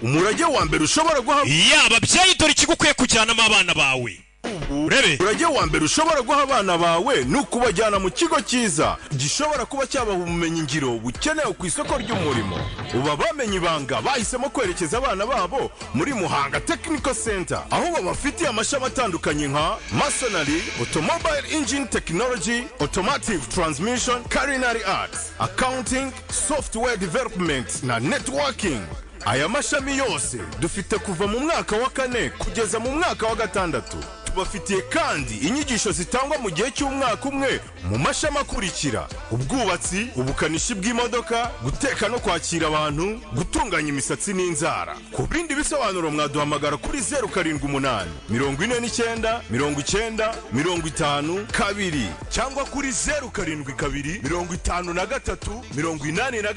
umurage wa mbere ushobora guha ababyeyi dore ikigukwiye kujyanamo abana bawe. Urebe umurage wa mbere ushobora guha abana bawe ni ukubajyana mu kigo cyiza gishobora kuba cyabaha ubumenyi ngiro bukenewe ku isoko ry'umurimo. Uba bamenye ibanga bahisemo kwerekeza abana babo muri Muhanga Technical Center, aho babafitiye amashami atandukanye nka masonry, automobile engine technology, automotive transmission, culinary arts, accounting, software development na networking. Aya mashami yose dufite kuva mu mwaka wa 4 kugeza mu mwaka wa 6. Bafitiye kandi inyigisho zitangwa mu gihe cy'umwaka umwe mu mashami akurikira: ubwubatsi, ubukanishi bw'imodoka, guteka no kwakira abantu, gutunganya imisatsi n'inzara. Ku bindi bisobanuro mwaduhamagara kuri 078 49 90 50 cyangwa kuri 072 53 86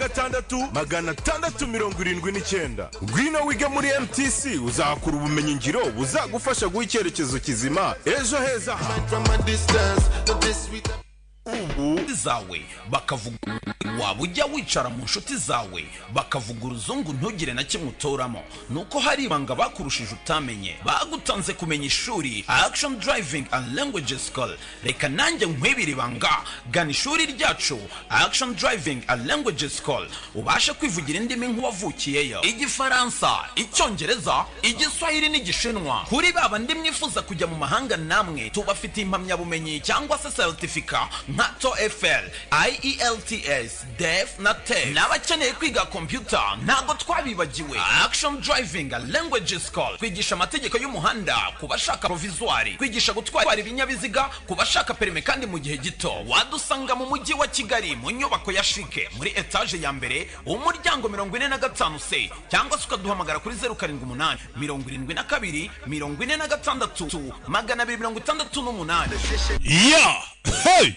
679. Ngwino wige muri MTC uzakura ubumenyi ngiro buzagufasha guha icyerekezo kizima ejo heza zawe bakavuga waba ujya wicara mu nshuti zawe bakavuga uruzungu ntugire na kimwe utoramo, nuko hari ibanga bakurushije utamenye bagutanze kumenya ishuri Action Driving and Language School. Reka nanjye nkwibira ibanga, gana ishuri ryacu Action Driving and Language School ubashe kwivugira indimi nk'uwavukiyeyo: Igifaransa, Icyongereza, Igiswahili n'Igishinwa. Kuri baba ndi mwifuza kujya mu mahanga namwe tubafite impamyabumenyi cyangwa se certificate nka TOEFL, IELTS, DEF na TEF. N'abakeneye kwiga computer ntago twabibagiwe Action Driving and Language School. Kwigisha amategeko y'umuhanda kubashaka provisoire, kwigisha gutwara ibinyabiziga kubashaka perime kandi mu gihe gito. Wadusanga mu mujyi wa Kigali mu nyubako ya Shike muri etage ya mbere umuryango 45C, cyangwa se ukaduhamagara kuri 078 72 46 268. Hey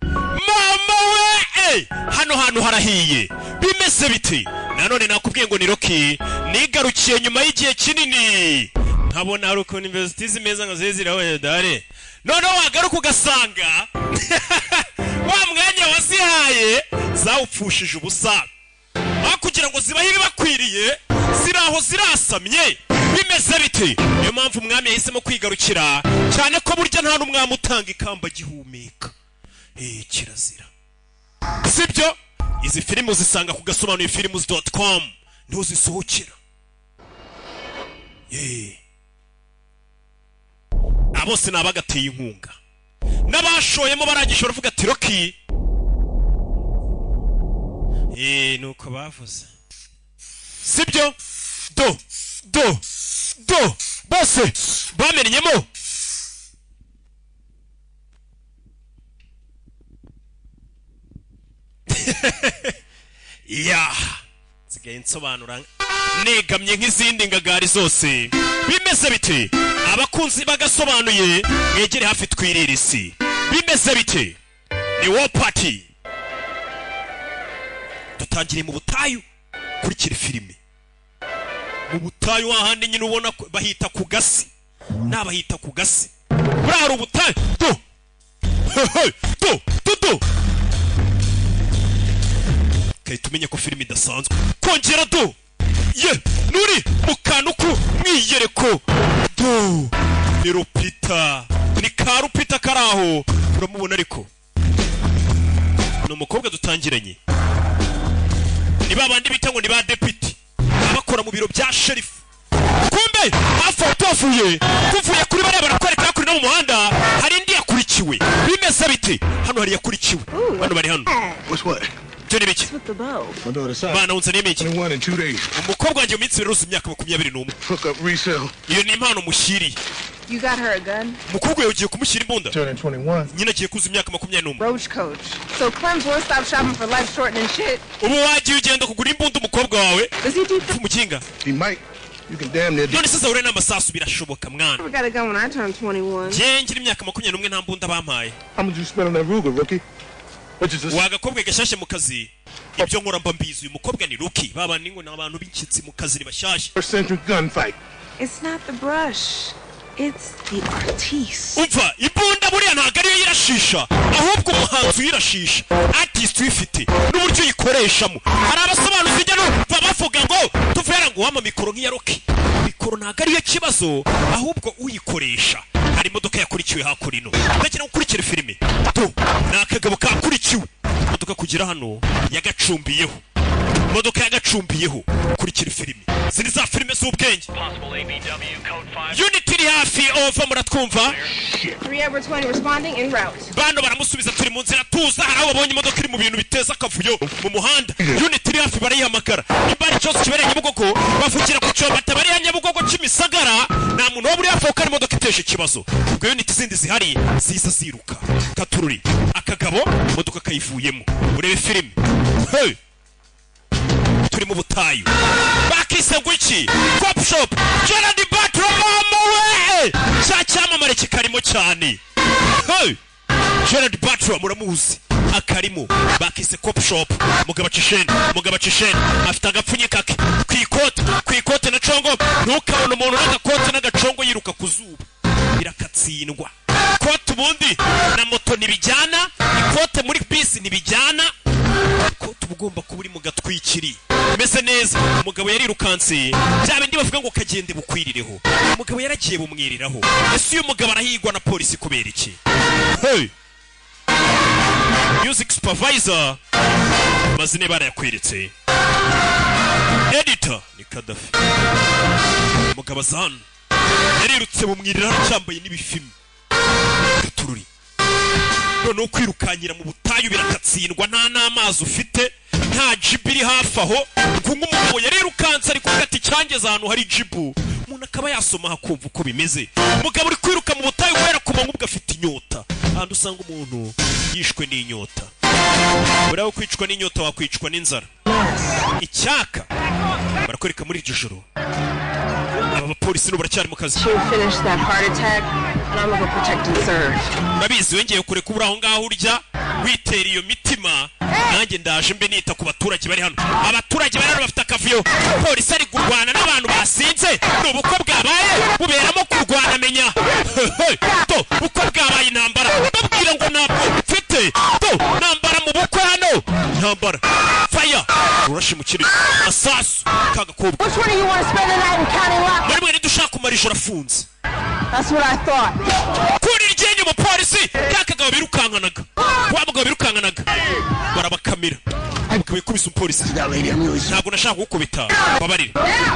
mama we, hano hantu harahiye bimeze biti. Nanone nakubwiye ngo ni Rocky nigarukiye nyuma y'igihe kinini nkabona hari uko university zimeza ngo ziziraho dare, none wagaruka ugasanga wa mwanya wasihaye zawupfushije ubusa kugira ngo zibahe ibibakwiriye ziraho zirasamye. Bimeze biti, niyo mpamvu umwami yahisemo kwigarukira cyane ko burya nta n'umwami utanga ikamba gihumeka. Kirazira sibyo? Izi filmu zisanga ku gasobanurifilms.com ntuzisohokera. Abose nabagateye inkunga n'abashoyemo baragisha baravuga ati Rocky nuko bavuze sibyo? Do bose bamenyemo. Sigaye nsobanura negamye nk'izindi ngagari zose. Bimeze biti, abakunzi bagasobanuye mwegere hafi twirira isi. Bimeze biti, ni War Party. Dutangire mu butayu kuri kiri filime. Mu butayu ahandi nyine ubona bahita ku gasi, n'abahita ku gasi. Buraro ubutayu do tumenye ko filime idasanzwe. Kongera do nuri mukanu ku mwiyereko do ni Rupita, ni Karupita karaho uramubona. Ariko no mukobwa dutangiranye ni babandi bita ngo ni ba deputy abakora mu biro bya sheriff. Kumbe afotofuye kuvuye kuri bare barakwereka kuri no mu muhanda hari indi yakurikiwe. Bimeze biti, hano hari yakurikiwe, hano bari hano. What? Johnny Biki. Bana unzaniye miki. Umukobwa wanjye umitse biruzi imyaka 21. Hook up resale. Iyo ni impano mushiri. You got her a gun? Umukobwa yagiye kumushyira imbunda. Turning 21. Nyina agiye kuza imyaka 21. Roach coach. So Clem's won't stop shopping for life shortening shit. Ubu wagiye ugenda kugura imbunda umukobwa wawe. Does he do that? Umukinga. He might. You can damn near. None sasa ure n'amasasu birashoboka mwana. I got a gun when I turned 21. Je ngira imyaka 21 nta mbunda bampaye. How much you spend on that Ruger, Rookie? What is this? Wagakobwa gashashe mu kazi. Ibyo nkora mba mbizi uyu mukobwa ni Rocky. Baba ningo n'abantu b'inkitsi mu kazi bashashe. First century gunfight. It's not the brush. It's the artiste. Umva, imbunda buriya ntago ariyo yirashisha, ahubwo umuhanzi yirashisha. Artist wifite n'uburyo yikoreshamo. Hari abasobanuzi ijya no baba bavuga ngo tuvera ngo wama mikoro nk'iya Rocky. Mikoro ntago ariyo kibazo ahubwo uyikoresha. Hari imodoka yakurikiwe hakurino. Ndagira gukurikira filime. To nakagabo kakurikiwe. Imodoka kugira hano yagacumbiyeho. Imodoka yagacumbiyeho kurikira filime. Zini za filime z'ubwenge. Unity iri hafi over muratwumva. 3 Edward 20 responding en route. Bano baramusubiza turi mu nzira tuza hari abo babonye imodoka iri mu bintu biteza akavuyo mu muhanda. Unity iri hafi barayihamagara. Imbari cyose kibereye Nyabugogo bavugira ku cyo batabari ya Nyabugogo cy'imisagara nta muntu wo muri hafi ukari imodoka iteje ikibazo. Ubwo Unity zindi zihari ziza ziruka. Katururi akagabo imodoka kayivuyemo. Urebe filime. Hey! Turi mu butayu bakise ngwiki Cop Shop Gerard Butler mamuwe cyamamare kikarimo cyane. Hey Gerard Butler muramuzi akarimo bakise Cop Shop mugabo cishene afite agapfunyika kwikote na congo ntukabona umuntu n'agakote n'agacongo yiruka kuzuba birakatsindwa kote ubundi na moto nibijyana ikote muri bisi nibijyana ko tubugomba kuburi mu gatwikiri meze neza. Umugabo yarirukanse bya bindi bavuga ngo kagende bukwirireho. Umugabo yaragiye bumwiriraho. Ese uyu mugabo arahigwa na polisi kubera iki? Hey music supervisor mazine barayakweretse. Editor ni Kadafi. Umugabo Zan yarirutse bumwirira cyambaye n'ibifimi. Katururi no kwirukanyira mu butayu birakatsindwa nta n'amazi ufite nta jibu iri hafi aho kungu umugabo yarirukanse ari kuvuga ati cyangeze ahantu hari jibu umuntu akaba yasoma hakumva uko bimeze. Umugabo uri kwiruka mu butayu kubera kumanywa ubwo afite inyota. Ahandi usanga umuntu yishwe n'inyota. Uraho kwicwa n'inyota wakwicwa n'inzara. Icyaka barakwereka muri iryo joro. Aba polisi n'ubaracyari mu kazi. Nabizi wengeye kure kubura aho ngaho urya witera iyo mitima nanjye ndaje mbe nita ku baturage bari hano. Abaturage bari hano bafite akavuyo. Polisi ari kurwana n'abantu basinze. N'ubukwe bwabaye buberamo kurwana menya. To ubukwe bwabaye intambara. Babwira ngo ntabwo mfite. To ntambara mu bukwe hano. Ntambara. Fire. Urashi mu kiri. Asasu kagakobwa. Which one do you want to spend the night in County Lock? Bari mwe dushaka kumara ijoro afunze. That's what I thought. Kuri ryenye mu polisi kakagabo birukankanaga. Wa mugabo birukankanaga. Barabakamira. Ariko bikubise umupolisi. Ntabwo nashaka gukubita. Babarire.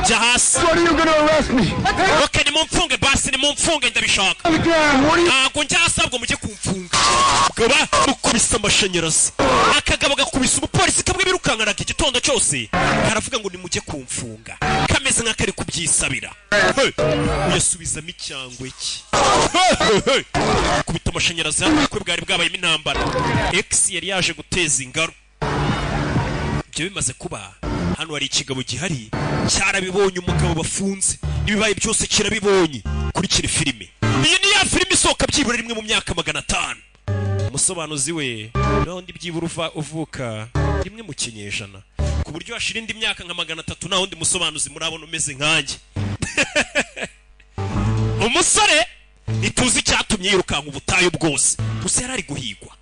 Jya hasi. What are you gonna arrest me? Okay, ni mumfunge basi ni mumfunge ndabishaka. Ntabwo njyasabwo mujye kumfunga. Gaba mukubise amashanyarazi. Akagabo gakubise umupolisi kamwe birukankanaga igitondo cyose. Karavuga ngo ni mujye kumfunga. Kameze nk'akari kubyisabira. Uyasubizamo icyangwe ki. Kubita amashanyarazi kwe bwari bwabayemo intambara. X yari yaje guteza ingaru. Ibyo bimaze kuba hano hari ikigabo gihari cyarabibonye umugabo bafunze nibibaye byose kirabibonye kuri kiri filime. Iyi ni ya filime isohoka byibura rimwe mu myaka 500. Umusobanuzi we naho ndi byibura uvuka rimwe mu kinyejana ku buryo hashira indi myaka nka 300 naho ndi musobanuzi murabona umeze nkanjye. Umusore ituzi cyatumye yirukanka ubutayu bwose gusa yarari guhigwa.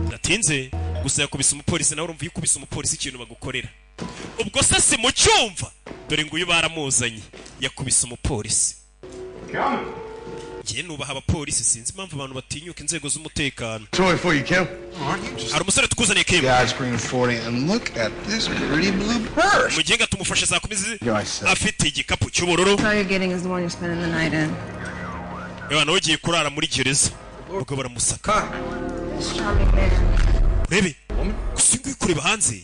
Ndatinze gusa yakubise umupolisi nawe urumva yikubise umupolisi ikintu bagukorera. Ubwo se si mu cyumva dore ngo uyu baramuzanye yakubise umupolisi. Ngiye nubaha abapolisi sinzi impamvu abantu batinyuka inzego z'umutekano. Sorry for you, Kim. Hari umusore tukuzaniye Kim. God's green 40 and look at this pretty blue purse. Mugenga tumufashe za kumizi afite igikapu cy'ubururu. All you're getting is the one you're spending the night in. Abantu bagiye kurara muri gereza. Ubwo baramusaka. Charming man. Rebe. Gusinguye kureba hanze.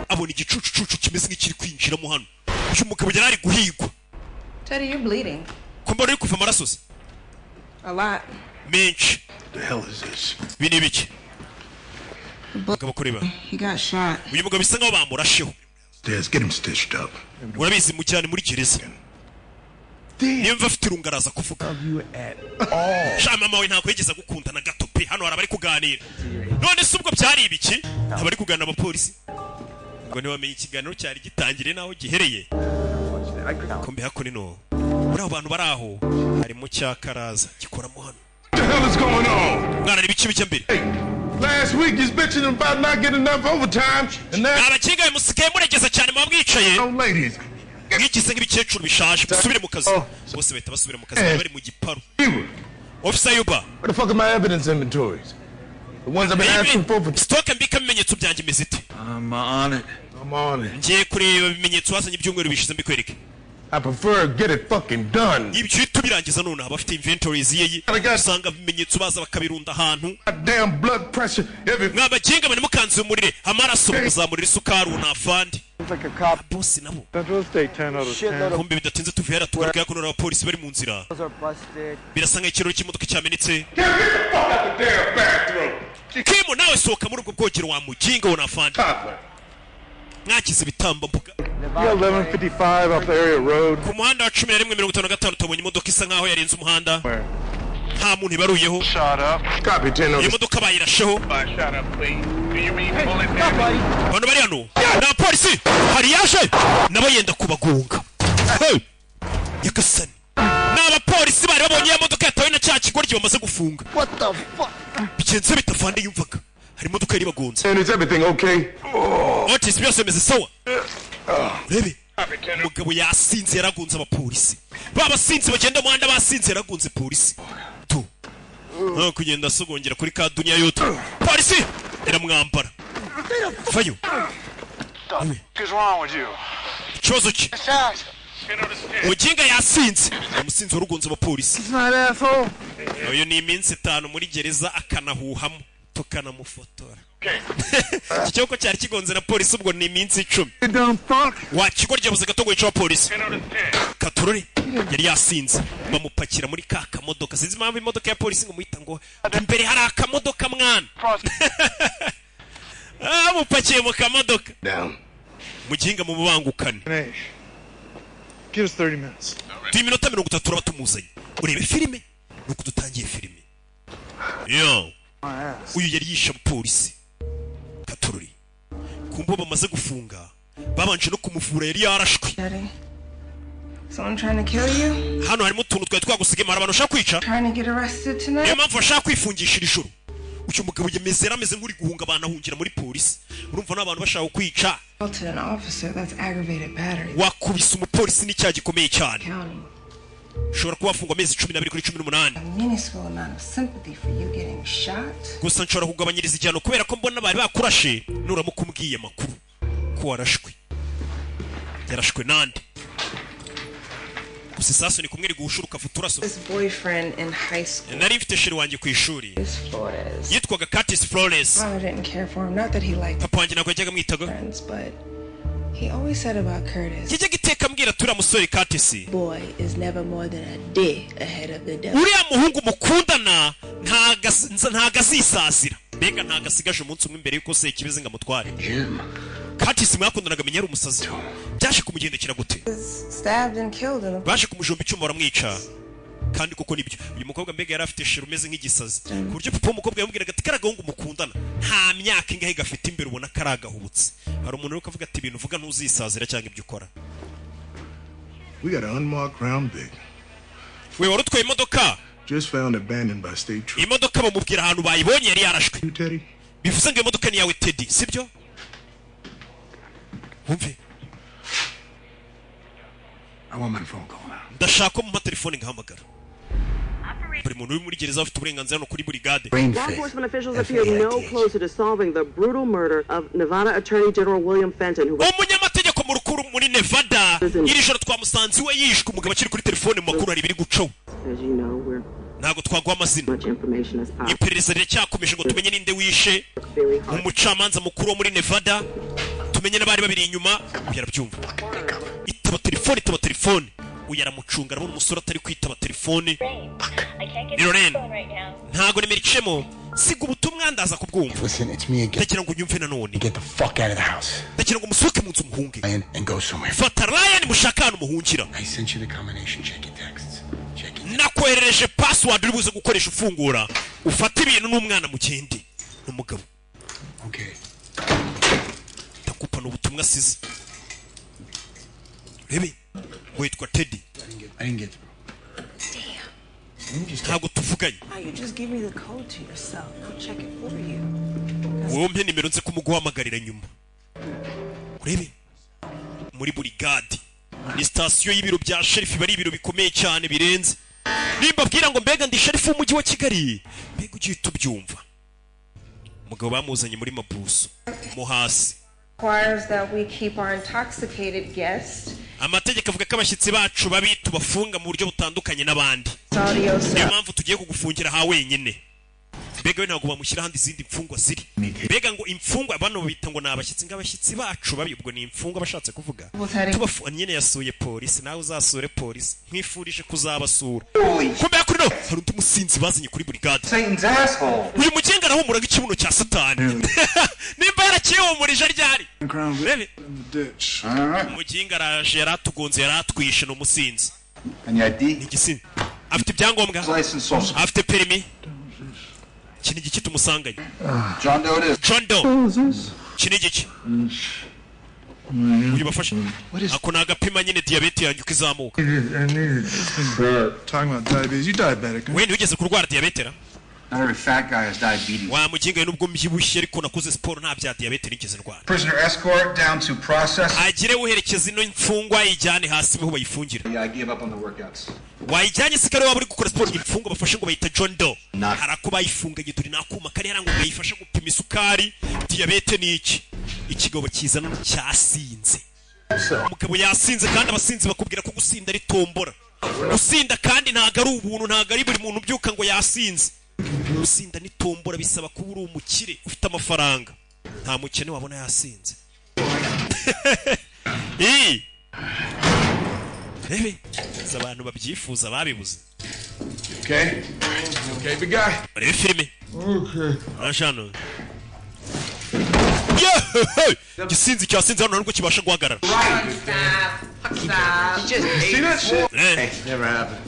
Abona igicucucucu kimeze nk'ikiri kwinjiramo hano. Uyu mugabo yarari guhigwa. Teddy, you're bleeding. Kumbona uri kuva amaraso se? A lot. Menshi. The hell is this? Bini biki? Mugabo kureba. He got shot. Uyu mugabo bisa nkaho bamurasheho. Stairs, get him stitched up. Urabizi mu cyane muri gereza. Niyo mva afite irungaraza kuvuga. Sha mama we ntabwo yigeze gukunda na gato pe hano harabari kuganira. None se ubwo byari ibiki? Abari kuganira abapolisi. Ngo ne bamenye ikiganiro cyari gitangire naho gihereye. Kombe hako nino. Uri abantu baraho harimo cyakaraza gikoramo hano. What the hell is going on? mwana n'ibiki bijya mbere Last week he's bitching about not getting enough overtime, and now abakinga musigaye muregeza cyane muba mwicaye ladies. mwigize nk'ibikecuru bishaje musubire mu kazi bose bahita basubira mu kazi bari mu giparu officer Yuba Where the fuck are my evidence inventories? The ones I've been asking for. stoke mbika ibimenyetso byanjye imiziti I'm on it. I'm on it. ngiye kureba ibimenyetso wazanye ibyumweru bishize mbikwereke I prefer get it fucking done. ibyo tubirangiza none abafite inventories yeye usanga ibimenyetso baza bakabirunda ahantu Goddamn blood pressure. mwabakinga bane mukanze umurire amaraso muzamurira isukari unafandi bosi nabo kumbe bidatinze tuvera tugaruka ko abapolisi bari mu nzira birasa nk'ikirori cy'imodoka cyamenetse Kimo nawe sohoka muri ubwo bwogero wa mukinga unafandi mwakize ibitamba mbuga 1155 up the area road. ku muhanda wa 1155 tubonye imodoka isa nkaho yarenze umuhanda nta muntu ibaruyeho Copy 10 iyo modoka bayirasheho shut up, please. Do you mean bullet? bano bari hano na polisi hari yaje nabo yenda kubagunga yakasani n'abapolisi bari babonye iyo modoka yatawe na cya kigoryi bamaze gufunga What the fuck? bigenze bitavande yumvaga hari imodoka yari bagunze And is everything okay? Otis byose bimeze sawa urebe umugabo yasinze yaragunze abapolisi babasinze bagenda mu muhanda basinze yaragunze polisi tu nko kugenda asogongera kuri ka dunia yoto polisi iramwambara fayo What's wrong with you? ikibazo ki muginga yasinze umusinzi warugunze abapolisi uyu ni iminsi 5 muri gereza akanahuhamo tukanamufotora iki cyoko cyari kigonze na polisi ubwo ni iminsi 10 wa kigo ryabuze gato ngo polisi katurore yari yasinze bamupakira muri ka kamodoka sinzi impamvu imodoka ya polisi ngo muhita ngo imbere hari akamodoka mwana mupakiye mu kamodoka muginga mu bubangukane Give us 30 minutes. iminota 30 turaba tumuzanye urebe filime nuko dutangiye filime yo uyu yari yisha polisi katururi kumbo bamaze gufunga babanje no kumuvura yari yarashwe Someone trying to kill you? hano harimo utuntu twari twagusigema abantu bashaka kwica Trying to get arrested niyo tonight? mpamvu bashaka kwifungishira ijoro uyu mugabo yemeze ameze nk'uri guhunga abantu ahungira muri polisi urumva n'abantu bashaka kwica To an officer, that's aggravated battery. wakubise umupolisi n'icyaha gikomeye cyane County. ushobora kuba wafungwa amezi 12 kuri 18 A minuscule amount of sympathy for you getting shot. gusa nshobora kugabanyiriza igihano kubera ko mbona bari bakurashe nuramuka umbwiye amakuru ko warashwe yarashwe nande gusa isasu ni kumwe rigushuruka futuraso This boyfriend in high school nari mfite sheri wanjye ku ishuri is Flores. yitwaga Curtis Flores Mama didn't care for him. Not that he liked papa wanjye ntabwo yajyaga mwitaga friends, but he always said about Curtis, yajyaga iteka ambwira turiya musore Curtis Boy is never more than a day ahead of the devil. uriya muhungu mukundana ntago azisazira mbega ntago asigaje umunsi umwe imbere yuko se ikibize ngo amutware Curtis mwakundanaga menya ari umusazi byaje kumugendekera gute stabbed and killed in baje kumujomba icyuma baramwica kandi koko nibyo uyu mukobwa mbega yari afite sheri umeze nk'igisazi ku buryo papa w'umukobwa yamubwiraga ati karagahungu mukundana nta myaka ingahe gafite imbere ubona karagahubutse hari umuntu rero ukavuga ati ibintu uvuga ntuzisazira cyangwa ibyo ukora We got an unmarked Crown Vic. we wari utwaye imodoka Just found abandoned by state troops. imodoka bamubwira ahantu bayibonye yari yarashwe You, Teddy? bivuze ngo iyo modoka ni yawe Teddy sibyo wumve I want my phone call now. ndashaka ko mumpa telefone ngahamagara buri muntu uri muri gereza afite uburenganzira no kuri burigade Law enforcement officials appear no closer to solving the brutal murder of Nevada Attorney General William Fenton, who was umunyamategeko mu rukuru muri Nevada iri joro twamusanze iwe yishwe umugabo akiri kuri telefone mu makuru hari ibiri gucaho as you know, we're ntabwo twaguha amazina much information as possible. iperereza riracyakomeje ngo tumenye ninde wishe Very hard. umucamanza mukuru wo muri Nevada tumenye n'abari babiri inyuma uyu arabyumva itaba telefone uyu aramucunga arabona umusore atari kwitaba telefone ni Lorraine ntago nimero icemo siga ubutumwa ndaza kubwumva Listen, it's me again. ndagira ngo unyumve nanone Get the fuck out of the house ndagira ngo musohoke mu nzu muhunge and go somewhere. fata Ryan mushaka ahantu muhungira I sent you the combination. Check your texts. Check it. nakoherereje password uri buze gukoresha ufungura ufata ibintu n'umwana mugende n'umugabo Okay. ndakupa n'ubutumwa asize rebe witwa Teddy I didn't get through. ntabwo tuvuganye You just give me the code to your cell. I'll check it for you. wowe mpe nimero nze kumuguhamagarira nyuma urebe muri burigade ni sitasiyo y'ibiro bya sherifu bari ibiro bikomeye cyane birenze nimba bwira ngo mbega ndi sherifu w'umujyi wa Kigali mbega ugiye tubyumva umugabo bamuzanye muri mabuso mo hasi Requires that we keep our intoxicated guests. amategeko avuga ko abashyitsi bacu babi tubafunga mu buryo butandukanye n'abandi niyo mpamvu tugiye kugufungira ha wenyine mbega we ntabwo bamushyira ahandi izindi mfungwa ziri mbega ngo imfungwa bano bita ngo ni abashyitsi ng'abashyitsi bacu babi ubwo ni imfungwa bashatse kuvuga nyine yasuye polisi nawe uzasure polisi nkwifurije kuzabasura kumbe kuri no hari undi musinzi bazanye kuri burigade uyu mugenga arahumuraga ikibuno cya satani nimba yarakihumurije ryari rebe umugenga araje yaratugonze yaratwishe n'umusinzi ni igisinzi afite ibyangombwa afite perimi kini giki tumusanganye John Doe kini giki uyu bafashe ako nagapima nyine diabete yanjye ukizamuka Talking about diabetes, you diabetic. we ntugeze kurwara diabete ra Not every fat guy has diabetes. wa muginga nubwo mbyibushye ariko nakoze siporo nta bya diabete nigeze ndwara Prisoner escort down to process. agire uherekeza ino mfungwa yijyane hasi ho bayifungira Yeah, I give up on the workouts. wayijyanye sikare waba uri gukora siporo imfungwa bafashe ngo bayita John Doe harako bayifunganye duri nakuma kari harango gayifasha gupima isukari diabete ni iki ikigabo kizana cyasinze umugabo yasinze kandi abasinzi bakubwira ko gusinda ari tombora gusinda kandi ntago ari ubuntu ntago ari buri muntu ubyuka ngo yasinze gusinda ni tombora bisaba kuba uri umukire ufite amafaranga nta mukene wabona yasinze rebe abantu babyifuza babibuze Okay? Okay, big guy. rebe filime ashano gisinzi cyasinze hano nubwo kibasha guhagarara See that shit? Hey, never happened.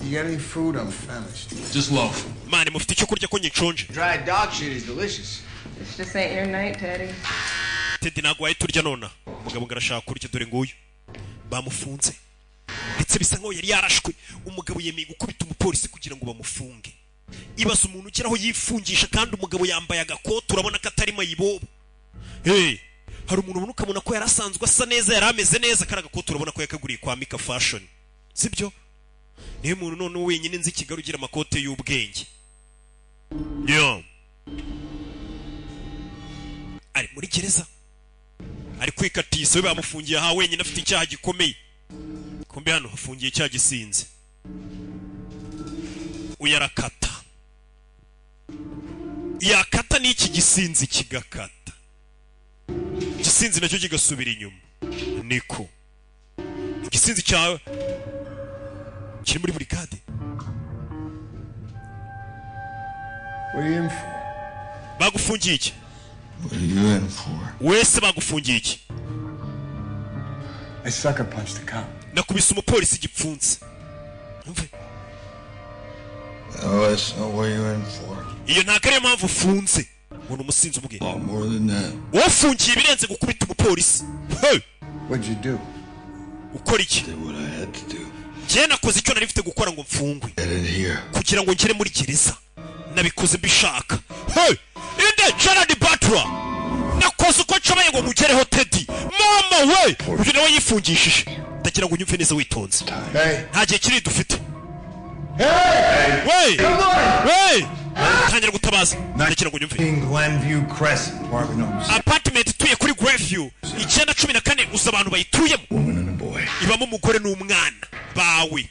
You got any food? I'm famished. Just loaf. mani mufite icyo kurya ko nyiconje Dried dog shit is delicious. This just ain't your night, Teddy. Teddy ntabwo wahita urya nona umugabo ngo arashaka kurya dore nguyu bamufunze ndetse bisa nkaho yari yarashwe umugabo yemeye gukubita umupolisi kugira ngo bamufunge ibaza umuntu ugeraho yifungisha kandi umugabo yambaye agakoto urabona ko atari mayibobo hari umuntu ubona ukamubona ko yari asanzwe asa neza yari ameze neza kari agakoto urabona ko yakaguriye kwa Mika Fashion sibyo niyo muntu none wenyine nzi Kigali ugira amakote y'ubwenge ari muri gereza ari kwikatisa we bamufungiye aha wenyine afite icyaha gikomeye kumbe hano hafungiye icyaha gisinze uyarakata yakata n'iki gisinzi kigakata gisinzi nacyo kigasubira inyuma niko igisinzi cyawe kiri muri burigade What are you in for? bagufungiye iki What are you in for? wese bagufungiye iki I sucker punched the cop. nakubise umupolisi gipfunse umve Oh, that's not what you're in for. iyo ntabwo ariyo mpamvu ufunze ubona umusinzi A umubwira lot more than that. wafungiye ibirenze gukubita umupolisi What'd you do? ukora iki Did what I had to do. njye nakoze icyo nari mfite gukora ngo mfungwe Get it here. kugira ngo ngere muri gereza nabikoze mbishaka inde Gerard Butler nakoze uko nshoboye ngo mugereho Teddy mama we uyu nawe yifungishije ndagira ngo unyumve neza witonze nta gihe kiri dufite we tangira gutabaza ndagira ngo unyumve Glenview Crescent, Marvin. apartment ituye kuri Glenview 914 uza abantu bayituyemo Woman and a boy. ibamo umugore n'umwana bawe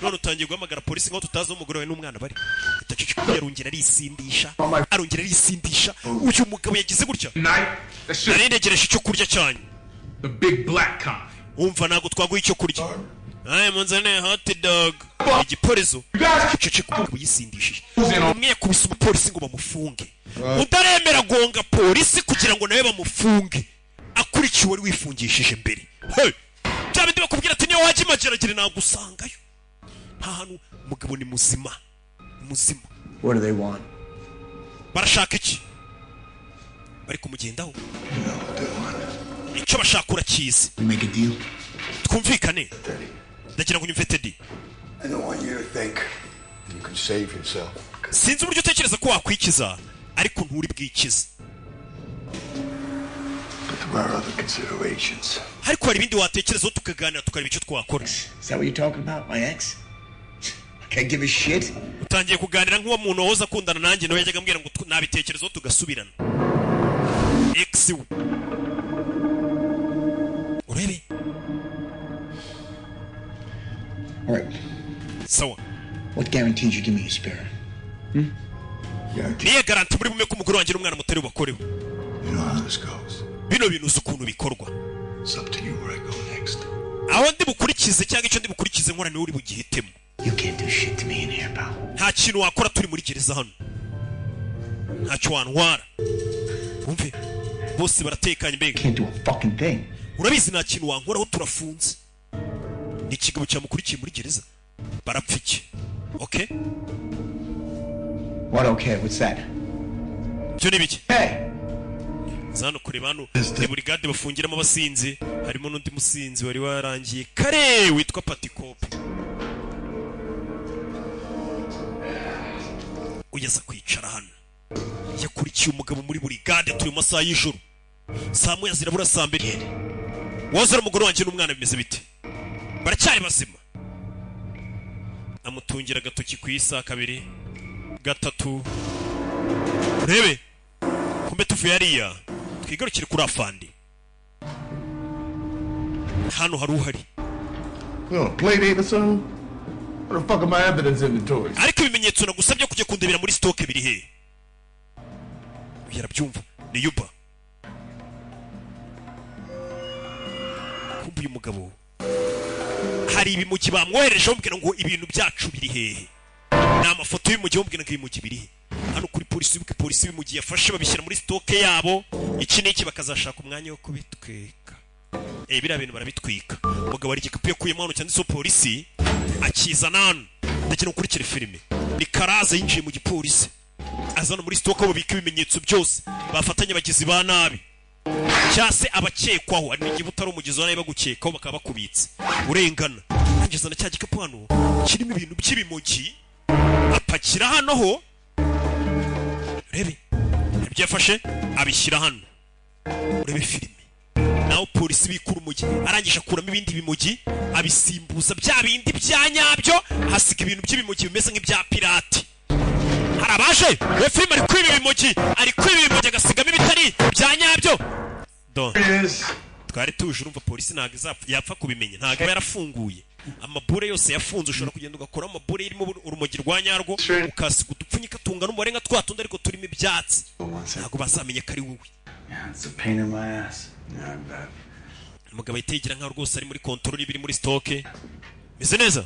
none utangiye guhamagara polisi ngo tutazi umugore we n'umwana bari itacicika yarongera arisindisha uyu mugabo yagize gutya nari ntegereje icyo kurya cyane The big black kind. umva ntabwo twaguha icyo kurya aye munzane hot dog igiporezo ceceka umugabo yisindishije umwe yakubise umupolisi ngo bamufunge utaremera gonga polisi kugira ngo nawe bamufunge akurikiye wari wifungishije mbere bya bindi bakubwira ati niyo wajya imageragere nagusangayo nta hantu umugabo ni muzima What do they want? barashaka iki bari kumugendaho You know what they want. icyo bashaka urakizi We make a deal? twumvikane ndagira ngo unyumve Teddy I don't want you to think You can save yourself. sinzi uburyo utekereza ko wakwikiza ariko nturi bwikize But there are other considerations. ariko hari ibindi watekerezaho tukaganira tukareba icyo twakora. Is that what you're talking about, my ex? I can't give a shit. utangiye kuganira nk'uwo muntu wahoze akundana nanjye nawe yajyaga ambwira ngo nabitekerezaho tugasubirana. Ex we urebe. All right. Sawa. What guarantees you give me a spare? niye garanti muri bume ko umugore wanjye n'umwana mutari bubakoreho. You know how this goes. bino bintu uzi ukuntu bikorwa. It's up to you where I go next. aho ndi bukurikize cyangwa icyo ndi bukurikize nkora niwe uri bugihitemo. You can't do shit to me in here, pal. nta kintu wakora turi muri gereza hano. ntacyo wantwara. umve bose baratekanye mbega. Can't do a fucking thing. urabizi nta kintu wankoraho turafunze. ni ikigabo cyamukurikiye muri gereza. barapfa iki? Okay? What okay? What's that? byo ni biki? Hey! zano kureba hano ni burigade bafungiramo abasinzi. harimo n'undi musinzi wari warangiye kare witwa Patikope. ugeza kwicara hano yakurikiye umugabo muri burigade turi mu masaha y'ijoro. saa moya zirabura saa mbiri. wazara umugore wanjye n'umwana bimeze bite? baracyari bazima? amutungira agatoki ku isaha kabiri gatatu. urebe kumbe tuvuye hariya twigarukire kuri afandi. hano hari uhari. Play date or something? What the fuck are my evidence inventories? ariko ibimenyetso nagusabye kujya kundebera muri stoke biri he? yarabyumva ni Yuba. kumbe uyu mugabo hari ibimugi bamwohereje bamubwira ngo ibintu byacu biri hehe. ni amafoto y'umugi bamubwira ngo ibimugi biri he. hano kuri polisi wibuke polisi ibimugi yafashe babishyira muri stoke yabo. iki n'iki bakazashaka umwanya wo kubitwika. biriya bintu barabitwika. umugabo ari igikapu yakuyemo hano cyanditseho polisi akizana hano. ndagira ukurikire filime. ni Karaza yinjiye mu gipolisi azana muri stoke aho babika ibimenyetso byose bafatanye abagizi ba nabi cyase abakekwaho. ari igihe utari umugizi wa nabi bagukekaho bakaba bakubitse urengana. angezana cya gikapu hano kirimo ibintu by'ibimogi apakira hano ho. urebe ibyo yafashe abishyira hano. urebe filime naho polisi bikura umugi arangije akuramo ibindi bimogi abisimbuza bya bindi bya nyabyo hasiga ibintu by'ibimogi bimeze nk'ibya pirati. harabaje we filime ari kwiba ibimogi ari kwiba ibimogi agasigamo ibitari bya nyabyo. twari tuje urumva polisi ntabwo yapfa kubimenya. ntabwo aba yarafunguye amabure yose yafunze. ushobora kugenda ugakora amabure irimo urumogi rwa nyarwo ukasiga udupfunyika tungana umubare nka twa tundi ariko turimo ibyatsi. ntabwo bazamenya ko ari wowe. umugabo yitegera nkaho rwose ari muri kontorori ibiri muri stoke. meze neza?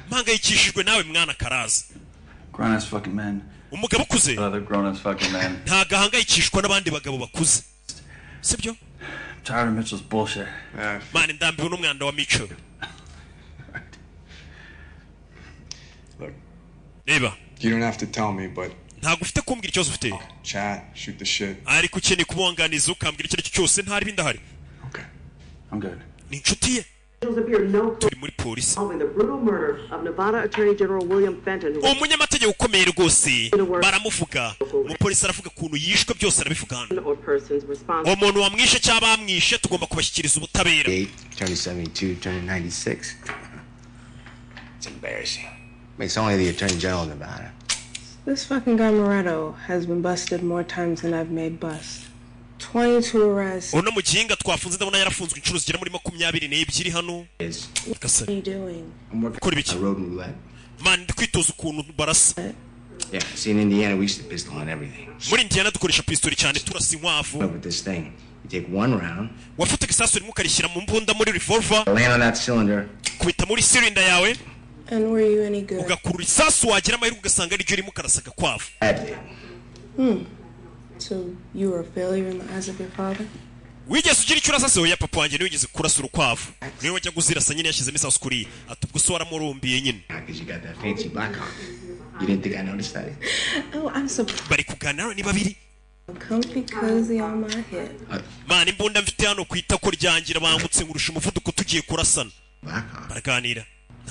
mpangayikishijwe nawe mwana Karaza. umugabo ukuze ntabwo ahangayikishwa n'abandi bagabo bakuze sibyo? mani ndambiwe n'umwanda wa Mico. reba ntabwo ufite kumbwira ikibazo ufite. ariko ukeneye kubonganiza ukambwira icyo aricyo cyose ntari bindahari. ni inshuti ye. turi muri polisi. umunyamategeko ukomeye rwose baramuvuga. umupolisi aravuga ukuntu yishwe byose arabivuga hano. uwo muntu wamwishe cyangwa bamwishe tugomba kubashyikiriza ubutabera. It's only the Attorney General of Nevada. This fucking guy Moretto has been busted more times than I've made bust. 22 arrests. Uno muginga twafunze ndabona yarafunzwe inshuro zigera muri 22 hano. What are you doing? I'm working on road roulette. Man, ndikwitoza ukuntu barasa. Yeah, see in Indiana we use the pistol and everything. Muri Indiana dukoresha pistol cyane turasa inkwavu. With this thing, you take one round. Wafata igisasu rimwe ukarishyira mu mbunda muri revolver. Land on that cylinder. Kubita muri cylinder yawe. And were you any good? Ugakura isasu wagira amahirwe ugasanga ari ryo rimwe karasaga kwavu. So you were a failure in the eyes of your father? Wigeze ugira icyo urasase oya papa wanjye niwigeze kurasa urukwavu. Niwe wajya guzirasa nyine yashizemo isasu kuri atubwo so waramurumbiye nyine. Because you got that fancy black on. You didn't think I noticed that? Oh, I'm surprised. Bari kuganira ni babiri. Comfy cozy on my head. Man, imbunda mfite hano kwita ko ryangira bangutse ngurusha umuvuduko tugiye kurasana. Baraganira.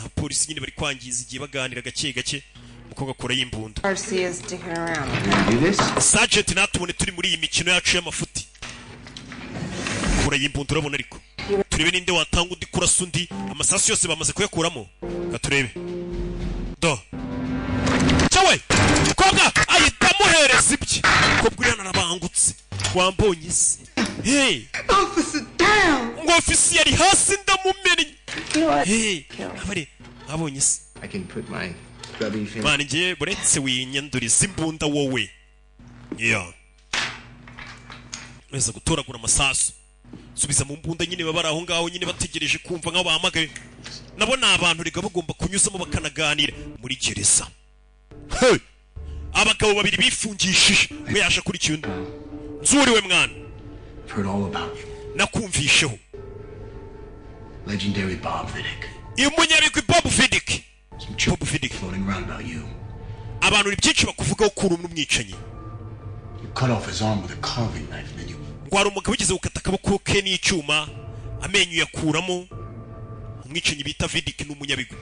na polisi nyine bari kwangiza igihe baganira gake gake umukobwa akora y'imbunda. Sergeant natubone turi muri iyi mikino yacu y'amafuti. Akora y'imbunda urabona ariko turebe ninde watanga undi kurasa undi, amasasu yose bamaze kuyakuramo. Gaturebe do cyawe koga ahita muhereza ibye ko bwirana nabangutse wambonye se. Hey Officer down. ngo ofisi yari hasi ndamumennye. Hey abari abonye se. I can put my grubby finger. Mani ngiye buretse winyanduriza imbunda wowe. Yeah. Weza gutoragura amasasu. Subiza mu mbunda nyine babara aho ngaho nyine bategereje kumva nka bahamagaye. Nabo ni abantu riga bagomba kunyuzamo bakanaganira muri gereza. Hey! Abagabo babiri bifungishije we yasha kuri cyundi. Nzuriwe mwana. I've heard all about you. Nakumvisheho. Legendary Bob Vidic. Umunyabigwi Bob Vidic. Bob Vidic floating around about you. Abantu byinshi bakuvugaho kuri umwicanyi. You cut off his arm with a carving knife and then you Ngwara umugabo ugize gukata akaboko ke n'icyuma amenyo yakuramo. Umwicanyi bita Vidic n'umunyabigwi.